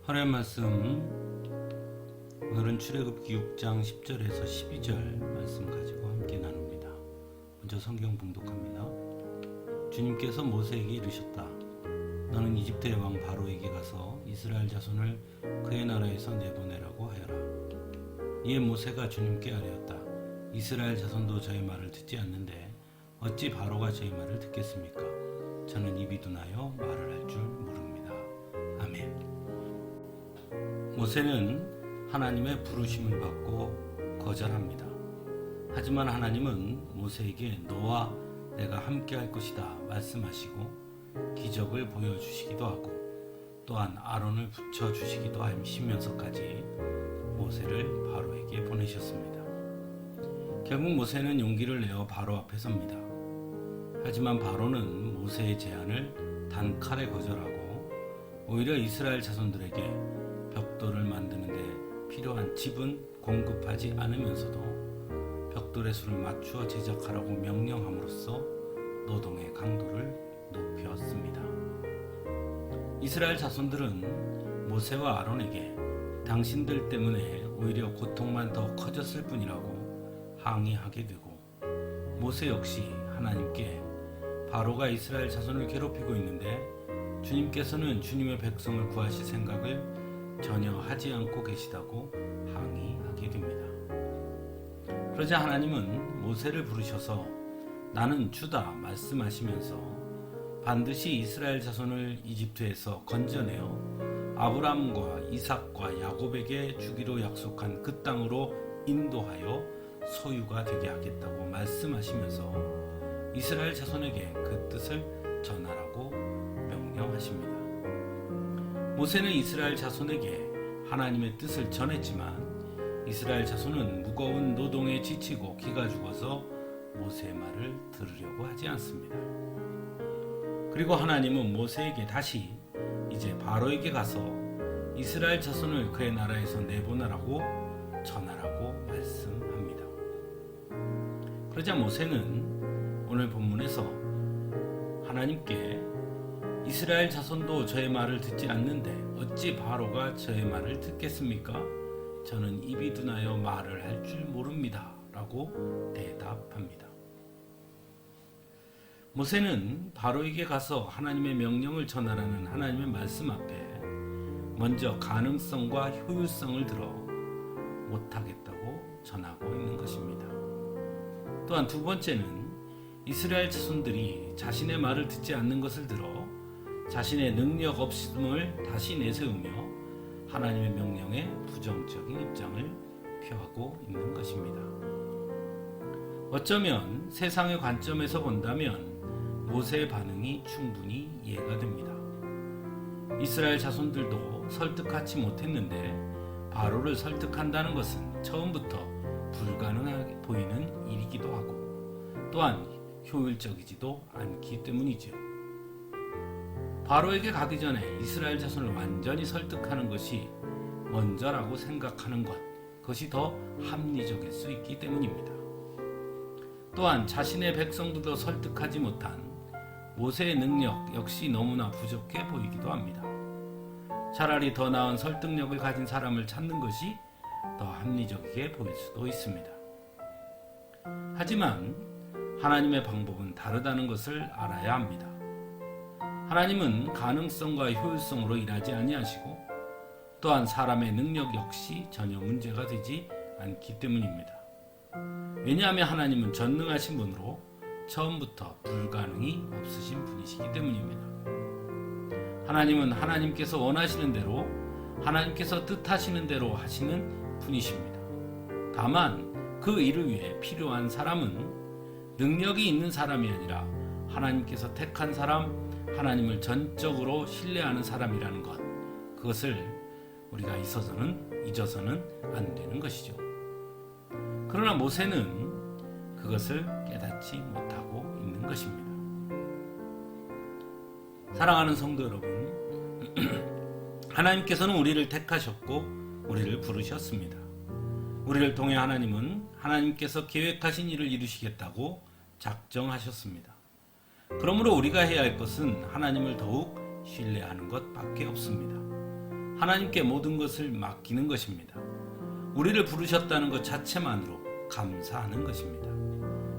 하나님 말씀, 오늘은 출애굽기 6장 10절에서 12절 말씀 가지고 함께 나눕니다. 먼저 성경 봉독합니다. 주님께서 모세에게 이르셨다. 너는 이집트의 왕 바로에게 가서 이스라엘 자손을 그의 나라에서 내보내라고 하여라. 이에 모세가 주님께 아뢰었다. 이스라엘 자손도 저의 말을 듣지 않는데 어찌 바로가 저의 말을 듣겠습니까? 저는 입이 둔하여 말을 할 줄 모릅니다. 아멘. 모세는 하나님의 부르심을 받고 거절합니다. 하지만 하나님은 모세에게 너와 내가 함께 할 것이다 말씀하시고 기적을 보여주시기도 하고 또한 아론을 붙여주시기도 하시면서까지 모세를 바로에게 보내셨습니다. 결국 모세는 용기를 내어 바로 앞에 섭니다. 하지만 바로는 모세의 제안을 단칼에 거절하고 오히려 이스라엘 자손들에게 벽돌을 만드는데 필요한 집은 공급하지 않으면서도 벽돌의 수를 맞추어 제작하라고 명령함으로써 노동의 강도를 높였습니다. 이스라엘 자손들은 모세와 아론에게 당신들 때문에 오히려 고통만 더 커졌을 뿐이라고 항의하게 되고 모세 역시 하나님께 바로가 이스라엘 자손을 괴롭히고 있는데 주님께서는 주님의 백성을 구하실 생각을 전혀 하지 않고 계시다고 항의하게 됩니다. 그러자 하나님은 모세를 부르셔서 나는 주다 말씀하시면서 반드시 이스라엘 자손을 이집트에서 건져내어 아브라함과 이삭과 야곱에게 주기로 약속한 그 땅으로 인도하여 소유가 되게 하겠다고 말씀하시면서 이스라엘 자손에게 그 뜻을 전하라고 명령하십니다. 모세는 이스라엘 자손에게 하나님의 뜻을 전했지만 이스라엘 자손은 무거운 노동에 지치고 기가 죽어서 모세의 말을 들으려고 하지 않습니다. 그리고 하나님은 모세에게 다시 이제 바로에게 가서 이스라엘 자손을 그의 나라에서 내보내라고 전하라고 말씀합니다. 그러자 모세는 오늘 본문에서 하나님께 이스라엘 자손도 저의 말을 듣지 않는데 어찌 바로가 저의 말을 듣겠습니까? 저는 입이 둔하여 말을 할 줄 모릅니다. 라고 대답합니다. 모세는 바로에게 가서 하나님의 명령을 전하라는 하나님의 말씀 앞에 먼저 가능성과 효율성을 들어 못하겠다고 전하고 있는 것입니다. 또한 두 번째는 이스라엘 자손들이 자신의 말을 듣지 않는 것을 들어 자신의 능력 없음을 다시 내세우며 하나님의 명령에 부정적인 입장을 표하고 있는 것입니다. 어쩌면 세상의 관점에서 본다면 모세의 반응이 충분히 이해가 됩니다. 이스라엘 자손들도 설득하지 못했는데 바로를 설득한다는 것은 처음부터 불가능하게 보이는 일이기도 하고 또한 효율적이지도 않기 때문이죠. 바로에게 가기 전에 이스라엘 자손을 완전히 설득하는 것이 먼저라고 생각하는 것, 그것이 더 합리적일 수 있기 때문입니다. 또한 자신의 백성들도 설득하지 못한 모세의 능력 역시 너무나 부족해 보이기도 합니다. 차라리 더 나은 설득력을 가진 사람을 찾는 것이 더 합리적이게 보일 수도 있습니다. 하지만 하나님의 방법은 다르다는 것을 알아야 합니다. 하나님은 가능성과 효율성으로 일하지 아니하시고 또한 사람의 능력 역시 전혀 문제가 되지 않기 때문입니다. 왜냐하면 하나님은 전능하신 분으로 처음부터 불가능이 없으신 분이시기 때문입니다. 하나님은 하나님께서 원하시는 대로 하나님께서 뜻하시는 대로 하시는 분이십니다. 다만 그 일을 위해 필요한 사람은 능력이 있는 사람이 아니라 하나님께서 택한 사람, 하나님을 전적으로 신뢰하는 사람이라는 것, 그것을 우리가 잊어서는 안 되는 것이죠. 그러나 모세는 그것을 깨닫지 못하고 있는 것입니다. 사랑하는 성도 여러분, 하나님께서는 우리를 택하셨고 우리를 부르셨습니다. 우리를 통해 하나님은 하나님께서 계획하신 일을 이루시겠다고 작정하셨습니다. 그러므로 우리가 해야 할 것은 하나님을 더욱 신뢰하는 것밖에 없습니다. 하나님께 모든 것을 맡기는 것입니다. 우리를 부르셨다는 것 자체만으로 감사하는 것입니다.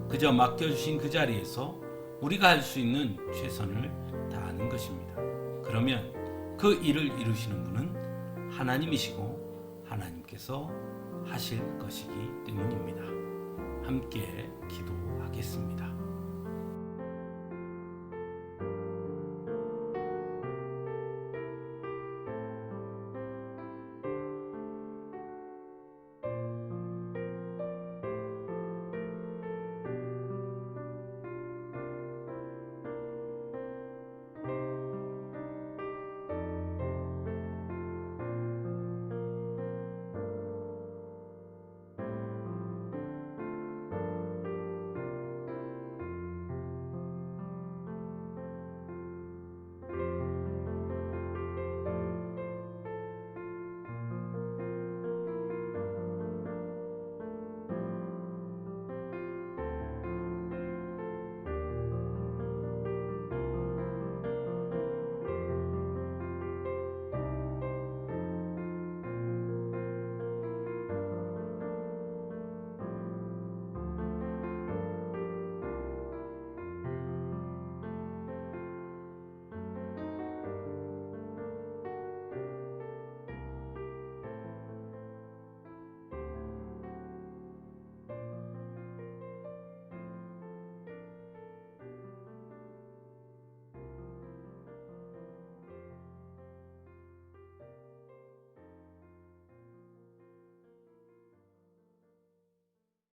그저 맡겨주신 그 자리에서 우리가 할 수 있는 최선을 다하는 것입니다. 그러면 그 일을 이루시는 분은 하나님이시고 하나님께서 하실 것이기 때문입니다. 함께 기도하겠습니다.